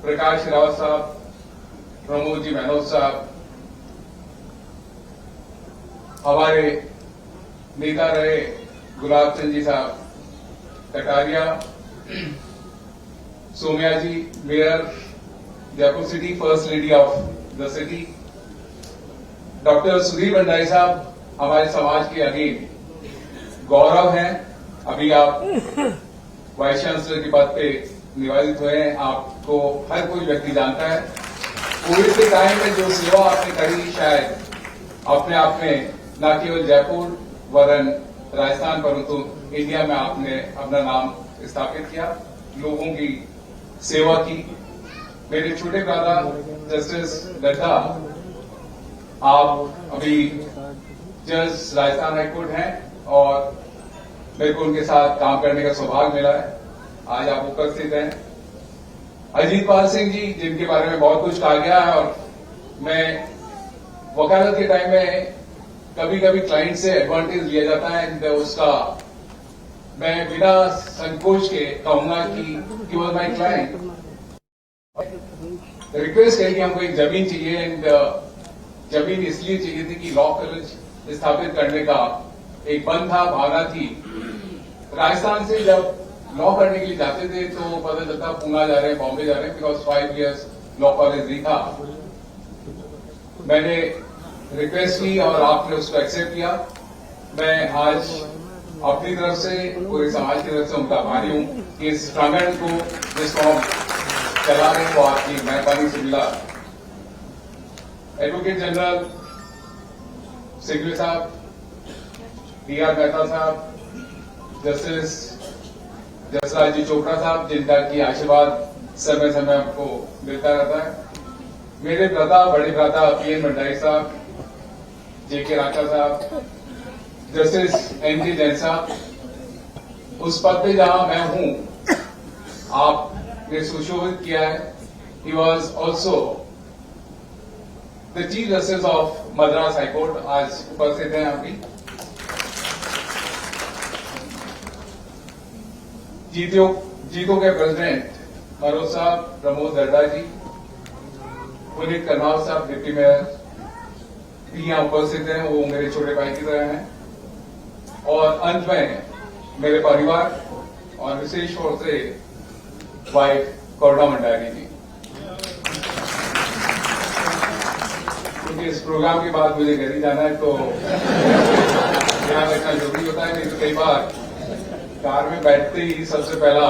प्रकाश रावत साहब, प्रमोद जी मेहनोत साहब, हमारे नेता रहे गुलाब Chand ji sahab Kataria, Saumya ji mayor Jaipur city, first lady of the city, doctor Sudhir Bhandari sahab हमारे समाज के अगेन गौरव हैं। अभी आप वाइस चांसलर के पद पे निर्वाचित हुए हैं, आपको हर कोई व्यक्ति जानता है। कोविड के टाइम में जो सेवा आपने करी, शायद अपने आप में न केवल जयपुर वरन राजस्थान परंतु इंडिया में आपने अपना नाम स्थापित किया, लोगों की सेवा की। मेरे छोटे दादा जस्टिस लड्डा, आप अभी जज राजस्थान हाईकोर्ट हैं और मेरे को उनके साथ काम करने का सौभाग्य मिला है, आज आप उपस्थित हैं। अजीत पाल सिंह जी, जिनके बारे में बहुत कुछ कहा गया है, और मैं वकालत के टाइम में कभी कभी क्लाइंट से एडवांटेज लिया जाता है, एंड उसका मैं बिना संकोच के कहूंगा कि वॉज माई क्लाइंट। रिक्वेस्ट है कि हमको एक जमीन चाहिए, एंड जमीन इसलिए चाहिए थी कि लॉ कॉलेज स्थापित करने का एक मन था, भावना थी। राजस्थान से जब लॉ करने के लिए जाते थे तो पता चलता पूना जा रहे हैं, बॉम्बे जा रहे हैं, बिकॉज 5 years लॉ कॉलेज नहीं था। मैंने रिक्वेस्ट की और आपने उसको एक्सेप्ट किया। मैं आज अपनी तरफ से, पूरे समाज की तरफ से उनका आभारी हूं कि इस प्रांगण को जिसको हम चला रहे हैं वो आपकी मेहरबानी से मिला। एडवोकेट जनरल सिंघवी साहब, DR मेहता साहब, जस्टिस जसराज जी चोपड़ा साहब, जिनका की आशीर्वाद समय समय आपको मिलता रहता है। मेरे भ्राता, बड़े भ्राता PN भंडारी साहब, JK राठा साहब, जस्टिस NG जैन साहब, उस पद पे जहां मैं हूं आपने सुशोभित किया है। He was also the chief justice of Madras high court, आज उपस्थित हैं अभी। जीतो के प्रेसिडेंट मनोज साहब, प्रमोद दर्दा जी, पुनीत करनाव साहब डिप्टी मेयर भी यहां उपस्थित हैं, वो मेरे छोटे भाई की तरह हैं। और अंत में मेरे परिवार और विशेष तौर से वाइफ करुणा मंडारी जी, क्योंकि इस प्रोग्राम के बाद मुझे घर ही जाना है तो ध्यान रखना जरूरी होता है। नहीं तो कई बार कार में बैठते ही सबसे पहला,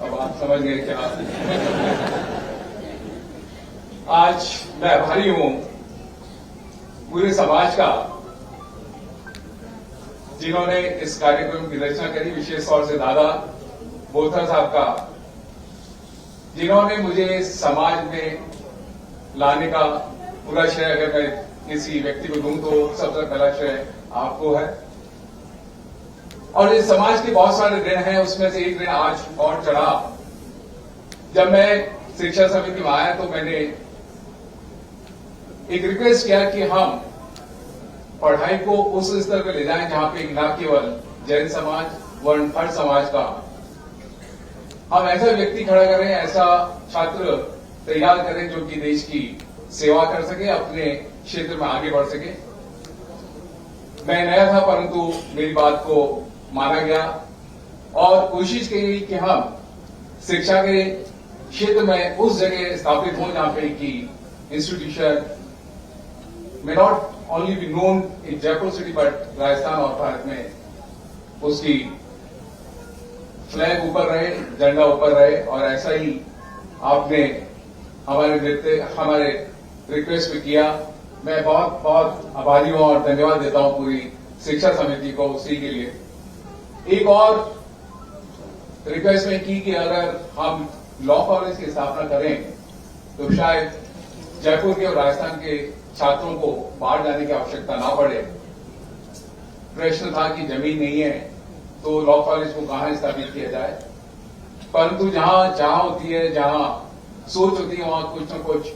अब आप समझ गए क्या। आज मैं आभारी हूं पूरे समाज का, जिन्होंने इस कार्यक्रम की रचना करी, विशेष तौर से दादा बोथरा साहब का, जिन्होंने मुझे समाज में लाने का पूरा श्रेय अगर मैं किसी व्यक्ति को दूं तो सबसे पहला श्रेय आपको है। और इस समाज के बहुत सारे ऋण हैं, उसमें से एक ऋण आज और चढ़ा। जब मैं शिक्षा समिति में आया तो मैंने एक रिक्वेस्ट किया कि हम पढ़ाई को उस स्तर पर ले जाएं जहां पे न केवल जैन समाज वर्ण हर समाज का हम ऐसा व्यक्ति खड़ा करें, ऐसा छात्र तैयार करें जो कि देश की सेवा कर सके, अपने क्षेत्र में आगे बढ़ सके। मैं नया था परंतु मेरी बात को माना गया और कोशिश की गई कि हम शिक्षा के क्षेत्र में उस जगह स्थापित हों जहां पे कि institution may not only be known in Jaipur city but Rajasthan और भारत में उसकी फ्लैग ऊपर रहे, झंडा ऊपर रहे। और ऐसा ही आपने हमारे रिक्वेस्ट पे किया। मैं बहुत बहुत आभारी हूं और धन्यवाद देता हूं पूरी शिक्षा समिति को उसी के लिए। एक और रिक्वेस्ट में की कि अगर हम लॉ कॉलेज की स्थापना करें तो शायद जयपुर के और राजस्थान के छात्रों को बाहर जाने की आवश्यकता ना पड़े। प्रश्न था कि जमीन नहीं है तो लॉ कॉलेज को कहां स्थापित किया जाए, परंतु जहां होती है, जहां सोच होती है, वहां कुछ न कुछ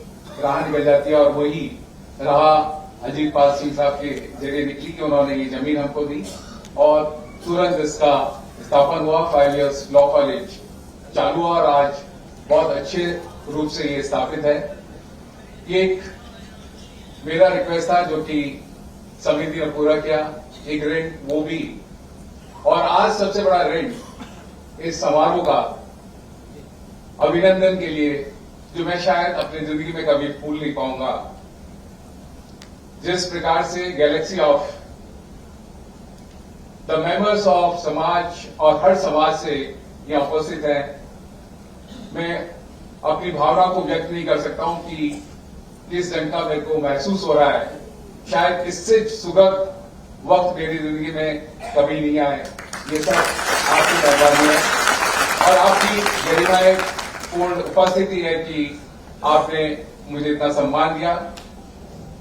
राह निकल जाती है। और वही रहा अजीत पाल सिंह साहब के जरिए निकली कि उन्होंने ये जमीन हमको दी और तुरंत इसका स्थापन हुआ। 5 years लॉ कॉलेज चालू हुआ और आज बहुत अच्छे रूप से ये स्थापित है। ये एक मेरा रिक्वेस्ट था जो कि समिति ने पूरा किया, एक ऋण वो भी, और आज सबसे बड़ा ऋण इस समारोह का अभिनंदन के लिए, जो मैं शायद अपनी जिंदगी में कभी भूल नहीं पाऊंगा। जिस प्रकार से Galaxy of the members of समाज और हर समाज से यहां उपस्थित हैं, मैं अपनी भावना को व्यक्त नहीं कर सकता हूं कि किस ढंग का मेरे को महसूस हो रहा है। शायद इससे सुखद वक्त मेरी जिंदगी में कभी नहीं आए। ये सब आपकी मेहरबानी है और आपकी गरिमामय पूर्ण उपस्थिति है कि आपने मुझे इतना सम्मान दिया।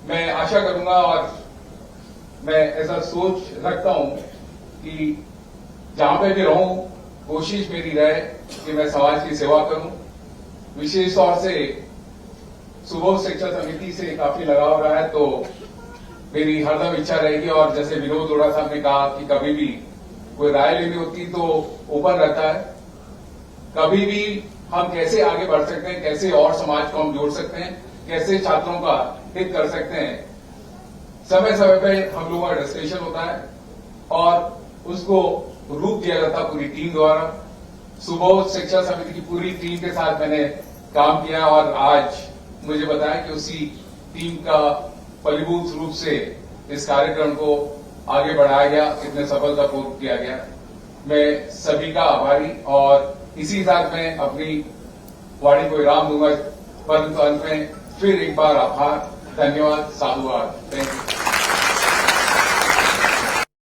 मैं आशा करूंगा और मैं ऐसा सोच रखता हूं कि जहां पे भी रहूं, कोशिश मेरी रहे कि मैं समाज की सेवा करूं। विशेष तौर से सुबोध शिक्षा समिति से काफी लगाव रहा है, तो मेरी हरदम इच्छा रहेगी। और जैसे विनोद ओड़ा साहब ने कहा कि कभी भी कोई राय लेनी होती तो ओपन रहता है। कभी भी हम कैसे आगे बढ़ सकते हैं, कैसे और समाज को हम जोड़ सकते हैं, कैसे छात्रों का हित कर सकते हैं, समय समय पे हम लोगों का डिस्कशन होता है और उसको रूप दिया जाता है पूरी टीम द्वारा। सुबोध शिक्षा समिति की पूरी टीम के साथ मैंने काम किया और आज मुझे बताया कि उसी टीम का फलीभूत रूप से इस कार्यक्रम को आगे बढ़ाया गया, इतने सफलतापूर्वक किया गया। मैं सभी का आभारी और इसी के साथ मैं अपनी वाणी को विराम दूंगा, परंतु अंत में फिर एक बार आभार, धन्यवाद, साधुवाद, थैंक यू।